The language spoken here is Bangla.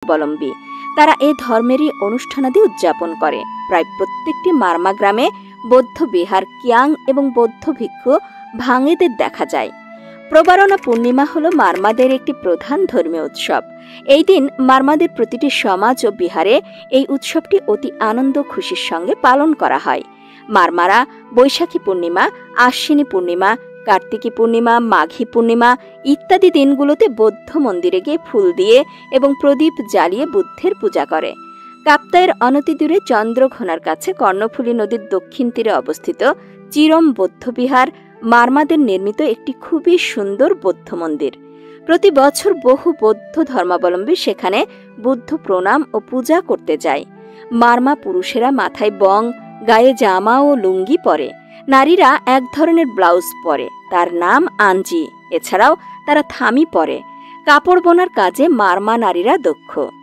অবলম্বী। তারা এ ধর্মেরই অনুষ্ঠানাদি উদযাপন করে। প্রায় প্রত্যেকটি মারমা গ্রামে বৌদ্ধ বিহার, কিয়াং এবং বৌদ্ধ ভিক্ষু ভাঙেদের দেখা যায়। প্রবারণা পূর্ণিমা হল মারমাদের একটি প্রধান ধর্মীয় উৎসব। এই দিন মারমাদের প্রতিটি সমাজ ও বিহারে এই উৎসবটি অতি আনন্দ খুশির সঙ্গে পালন করা হয়। মারমারা বৈশাখী পূর্ণিমা, আশ্বিনী পূর্ণিমা, কার্তিকী পূর্ণিমা, মাঘী পূর্ণিমা ইত্যাদি দিনগুলোতে বৌদ্ধ মন্দিরে গিয়ে ফুল দিয়ে এবং প্রদীপ জ্বালিয়ে বুদ্ধের পূজা করে। কাপ্তাইয়ের অনতিদূরে চন্দ্রঘোনার কাছে কর্ণফুলী নদীর দক্ষিণ তীরে অবস্থিত চিরম বৌদ্ধবিহার মারমাদের নির্মিত একটি খুবই সুন্দর বৌদ্ধ মন্দির। প্রতি বছর বহু বৌদ্ধ ধর্মাবলম্বী সেখানে বুদ্ধ প্রণাম ও পূজা করতে যায়। মারমা পুরুষেরা মাথায় বং, গায়ে জামা ও লুঙ্গি পরে। নারীরা এক ধরনের ব্লাউজ পরে, তার নাম আঞ্জি। এছাড়াও তারা থামি পরে। কাপড় বোনার কাজে মারমা নারীরা দক্ষ।